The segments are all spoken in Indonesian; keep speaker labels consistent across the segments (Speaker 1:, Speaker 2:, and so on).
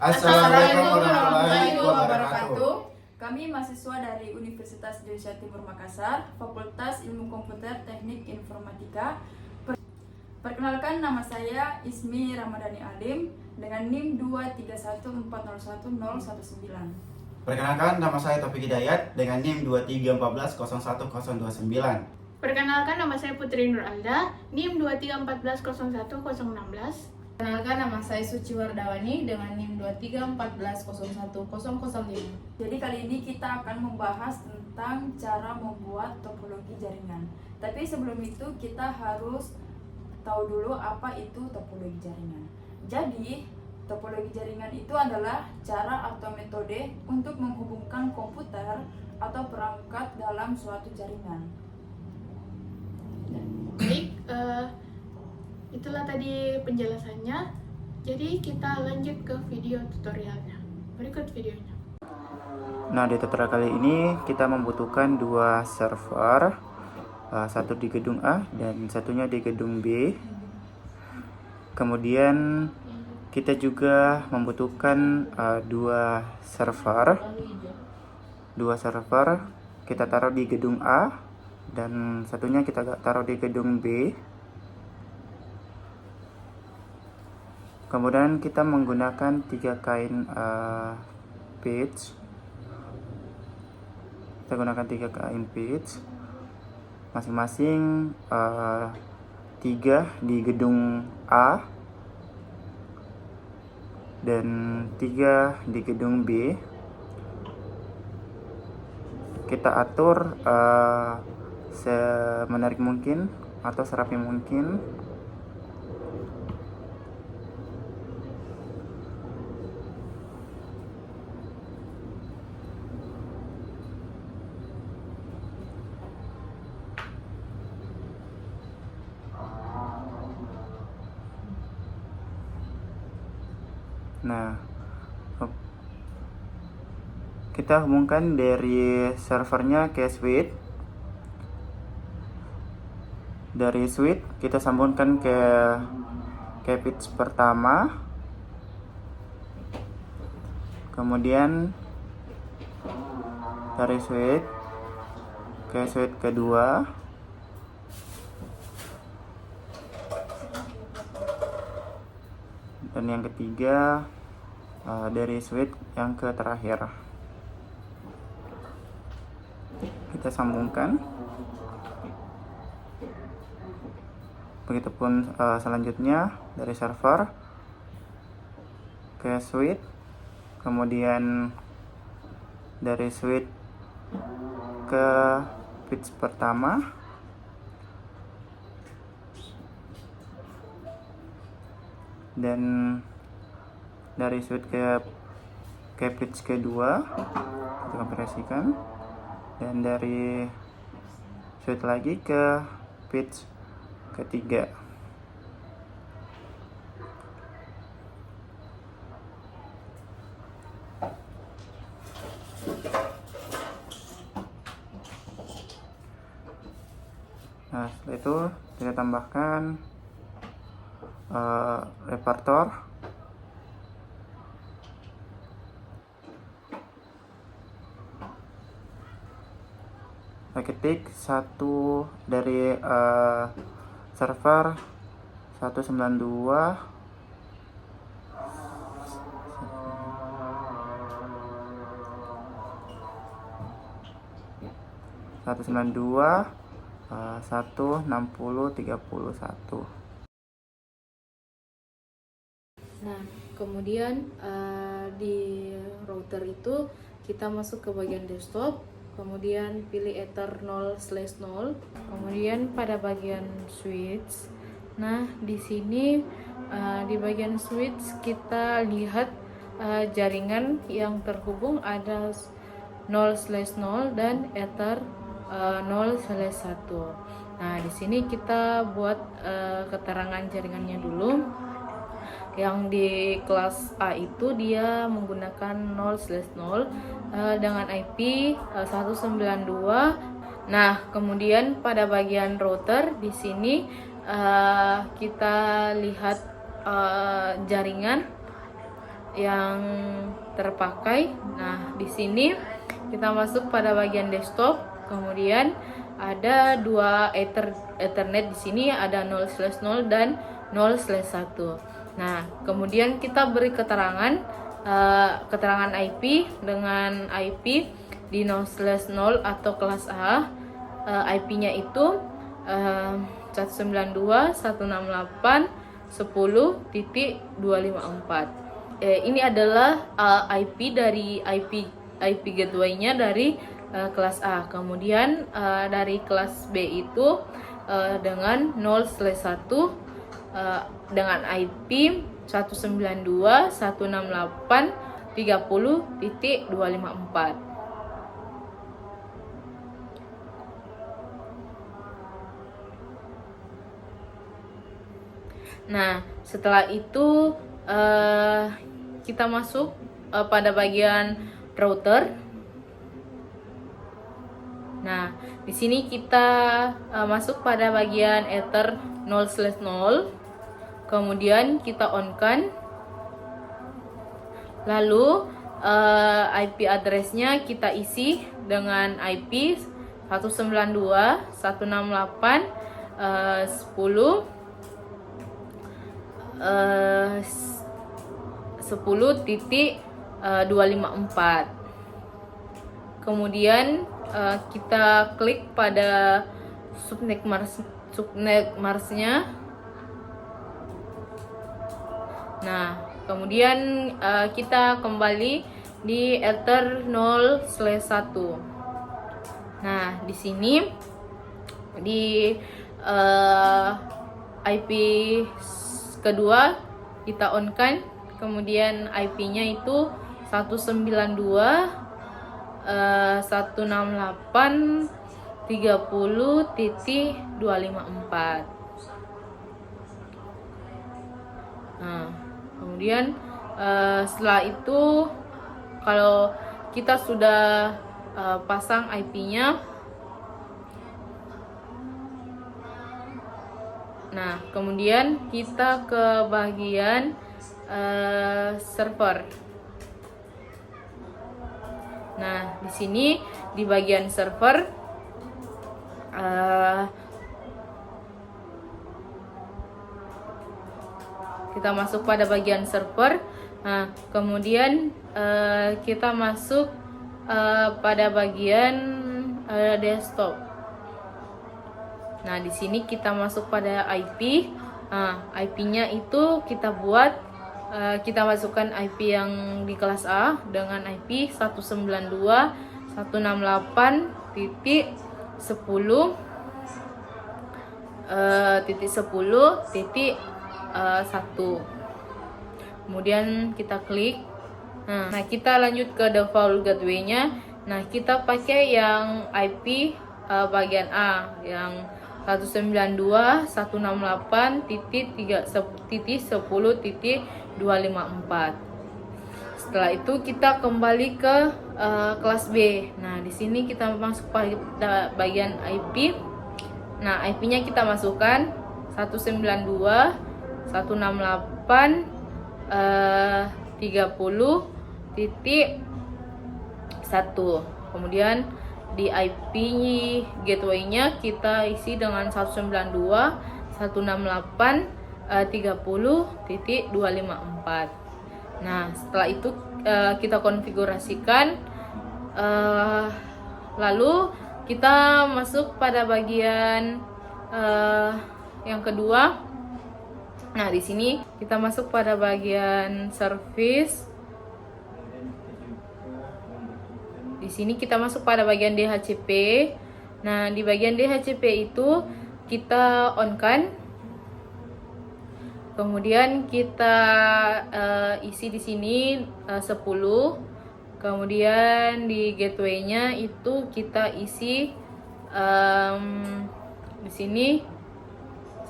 Speaker 1: Assalamualaikum warahmatullahi wabarakatuh.
Speaker 2: Kami mahasiswa dari Universitas Indonesia Timur Makassar, Fakultas Ilmu Komputer Teknik Informatika. Perkenalkan, nama saya Ismi Ramadhani Alim dengan NIM 231401019.
Speaker 1: Perkenalkan, nama saya Taufik Hidayat dengan NIM 2314011029.
Speaker 3: Perkenalkan, nama saya Putri Nur Alda, NIM 2314011016.
Speaker 4: Perkenalkan, nama saya Suci Wardawani dengan NIM 2314011005.
Speaker 2: Jadi kali ini kita akan membahas tentang cara membuat topologi jaringan. Tapi sebelum itu kita harus tahu dulu apa itu topologi jaringan. Jadi topologi jaringan itu adalah cara atau metode untuk menghubungkan komputer atau perangkat dalam suatu jaringan.
Speaker 3: Baik, itulah tadi penjelasannya. Jadi kita lanjut ke video tutorialnya. Berikut videonya.
Speaker 1: Nah, di tutorial kali ini kita membutuhkan dua server, satu di gedung A dan satunya di gedung B. Kemudian kita juga membutuhkan dua server kita taruh di gedung A dan satunya kita taruh di gedung B. Kemudian kita menggunakan 3 kain pitch. Kita gunakan 3 kain pitch, masing-masing 3 di gedung A dan 3 di gedung B. Kita atur semenarik mungkin atau serapi mungkin. Nah, kita hubungkan dari servernya ke switch. Dari switch kita sambungkan ke pitch pertama. Kemudian dari switch ke switch kedua. Dan yang ketiga dari switch yang ke terakhir kita sambungkan. Begitupun selanjutnya dari server ke switch, kemudian dari switch ke pitch pertama, dan dari switch ke pitch kedua kita kompresikan, dan dari switch lagi ke pitch ketiga. Nah, setelah itu kita tambahkan repertor. Kita ketik satu dari server 192 16031.
Speaker 4: Nah, kemudian di router itu kita masuk ke bagian desktop, kemudian pilih Ether 0/0, kemudian pada bagian switch. Nah, di sini di bagian switch kita lihat jaringan yang terhubung ada 0/0 dan Ether 0/1. Nah, di sini kita buat keterangan jaringannya dulu. Yang di kelas A itu dia menggunakan 0/0 dengan IP 192. Nah, kemudian pada bagian router di sini kita lihat jaringan yang terpakai. Nah, di sini kita masuk pada bagian desktop. Kemudian ada dua Ethernet di sini, ada 0/0 dan 0/1. Nah, kemudian kita beri keterangan IP dengan IP di 0/0 atau kelas A. IP-nya itu 192.168.10.254. Ini adalah IP dari IP gateway-nya dari kelas A. Kemudian dari kelas B itu dengan 0/1 dengan IP 192.168.30.254. Nah, setelah itu kita masuk pada bagian router. Nah, di sini kita masuk pada bagian Ether 0/0. Kemudian kita on-kan. Lalu IP address-nya kita isi dengan IP 192.168.10.254. Kemudian kita klik pada subnet Mars-nya. Nah, kemudian kita kembali di Ether 0/1. Nah, di sini di IP kedua kita on-kan. Kemudian IP-nya itu 192.168.30.254. Nah, kemudian setelah itu kalau kita sudah pasang IP-nya, nah kemudian kita ke bagian server. Nah, di sini di bagian server kita masuk pada bagian server. Nah, kemudian kita masuk pada bagian desktop. Nah, di sini kita masuk pada IP. Nah, IP-nya itu kita buat kita masukkan IP yang di kelas A dengan IP 192.168.10.10.1. Kemudian kita klik. Nah, kita lanjut ke default gateway-nya. Nah, kita pakai yang IP bagian A yang 192.168.10.254. Setelah itu kita kembali ke kelas B. Nah, di sini kita masuk pada bagian IP. Nah, IP-nya kita masukkan 192.168.30.1. Kemudian di IP gateway-nya kita isi dengan 192.168.30.254. Nah, setelah itu kita konfigurasikan, lalu kita masuk pada bagian yang kedua. Nah, di sini kita masuk pada bagian service. Di sini kita masuk pada bagian DHCP. Nah, di bagian DHCP itu kita on-kan. Kemudian kita isi di sini 10. Kemudian di gateway-nya itu kita isi di sini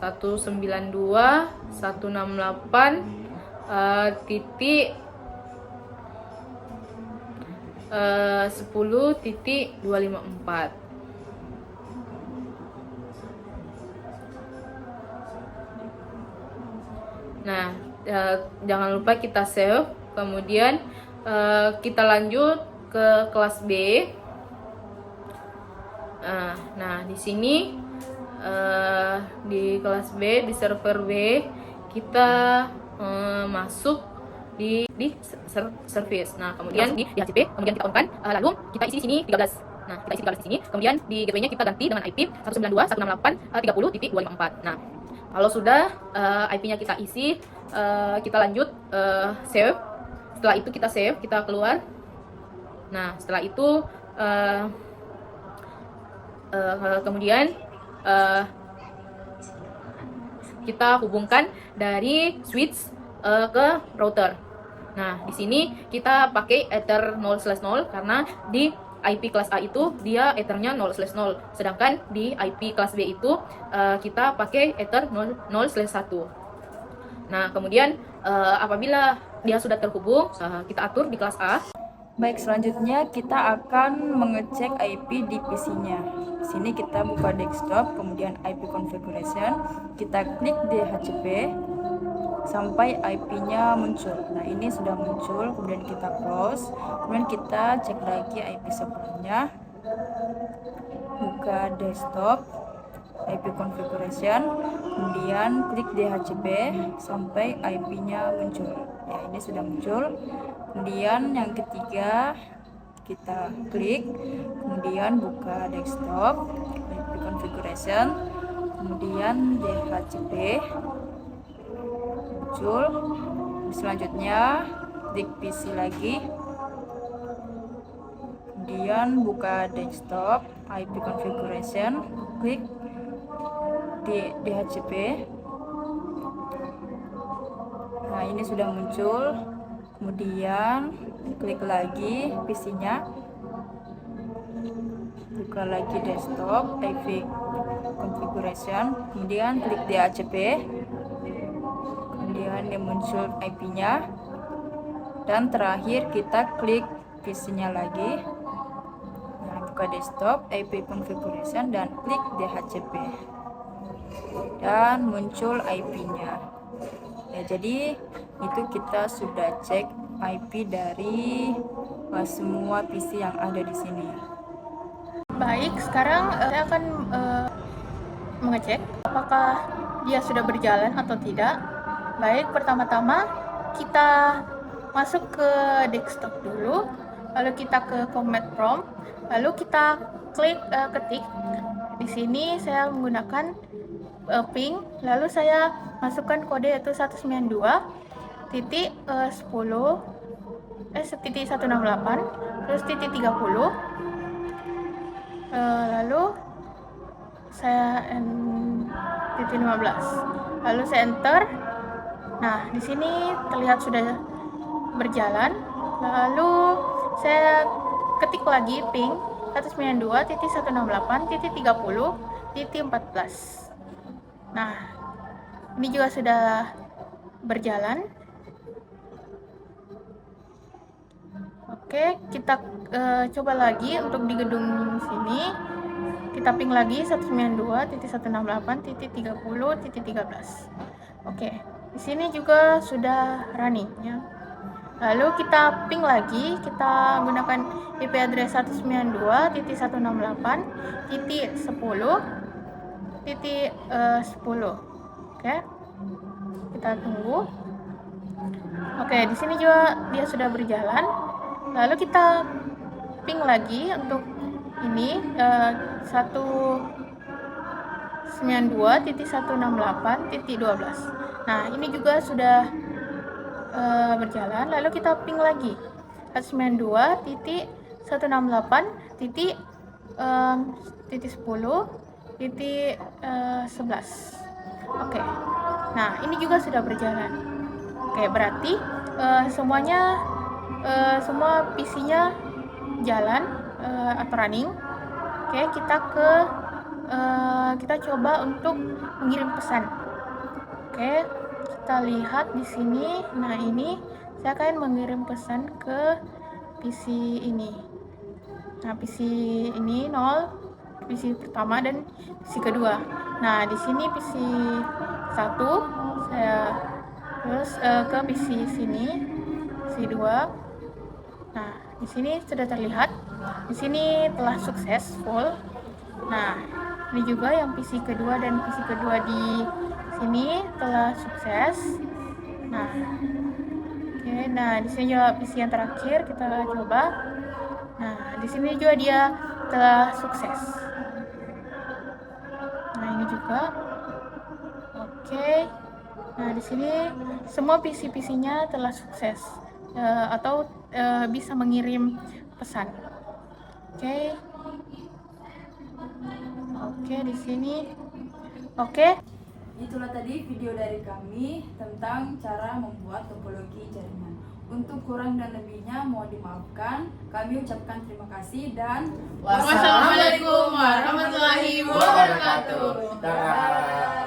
Speaker 4: 192.168.10.254. Nah, jangan lupa kita save. Kemudian kita lanjut ke kelas B. Nah, di sini di kelas B, di server B, kita masuk di service. Nah, kemudian di HCP, kemudian kita on-kan, lalu kita isi di sini 13. Nah, kita isi 13 di sini. Kemudian di gateway-nya kita ganti dengan IP 192.168.30.254. Nah, kalau sudah IP-nya kita isi, kita lanjut save. Setelah itu kita save, kita keluar. Nah, setelah itu kemudian kita hubungkan dari switch ke router. Nah, di sini kita pakai Ether 0/0 karena di IP kelas A itu dia Ethernya 0/0, sedangkan di IP kelas B itu kita pakai Ether 0/1. Nah, kemudian apabila dia sudah terhubung, kita atur di kelas A.
Speaker 2: Baik, selanjutnya kita akan mengecek IP di PC-nya. Di sini kita buka desktop, kemudian IP configuration, kita klik DHCP sampai IP-nya muncul. Nah, ini sudah muncul, kemudian kita close, kemudian kita cek lagi IP sebelumnya. Buka desktop, IP configuration, kemudian klik DHCP sampai IP-nya muncul. Ya, ini sudah muncul. Kemudian yang ketiga kita klik, kemudian buka desktop, IP configuration, kemudian DHCP muncul. Selanjutnya klik PC lagi, kemudian buka desktop, IP configuration, klik di DHCP. Nah, ini sudah muncul. Kemudian klik lagi PC-nya, buka lagi desktop, IP configuration, kemudian klik DHCP, kemudian dia muncul IP-nya, dan terakhir kita klik PC-nya lagi. Nah, buka desktop, IP configuration, dan klik DHCP, dan muncul IP-nya. Ya, jadi itu kita sudah cek IP dari semua PC yang ada di sini.
Speaker 3: Baik, sekarang saya akan mengecek apakah dia sudah berjalan atau tidak. Baik, pertama-tama kita masuk ke desktop dulu, lalu kita ke command prompt, lalu kita klik ketik. Di sini saya menggunakan ping, lalu saya masukkan kode yaitu 192.10.168 terus titik 30, lalu saya titik 15, lalu saya enter. Nah, di sini terlihat sudah berjalan. Lalu saya ketik lagi ping 192.168.30.14. Nah, ini juga sudah berjalan. Oke, kita coba lagi untuk di gedung sini. Kita ping lagi 192.168.30.13. Oke, di sini juga sudah running ya. Lalu kita ping lagi, kita gunakan IP address 192.168.10.10. Oke, kita tunggu. Oke, di sini juga dia sudah berjalan. Lalu kita ping lagi untuk ini 192.168.12. Nah, ini juga sudah berjalan. Lalu kita ping lagi 192.168.10.11. Oke. Nah, ini juga sudah berjalan. Oke, berarti semuanya semua PC-nya jalan atau running. Oke, kita coba untuk mengirim pesan. Oke, kita lihat di sini. Nah, ini saya akan mengirim pesan ke PC ini. Nah, PC ini 0, PC pertama dan PC kedua. Nah, di sini PC 1 saya terus ke PC sini. PC2. Nah, di sini sudah terlihat. Di sini telah successful. Nah, ini juga yang PC kedua dan PC kedua di sini telah sukses. Nah, oke. Nah, di sini juga PC yang terakhir kita coba. Nah, di sini juga dia telah sukses. Nah, ini juga. Oke. Nah, di sini semua PC-PC-nya telah sukses atau bisa mengirim pesan. Oke. Oke, di sini. Oke.
Speaker 2: Itulah tadi video dari kami tentang cara membuat topologi jaringan. Untuk kurang dan lebihnya mohon dimaafkan. Kami ucapkan terima kasih dan
Speaker 3: Wassalamualaikum warahmatullahi wabarakatuh.
Speaker 1: Dah.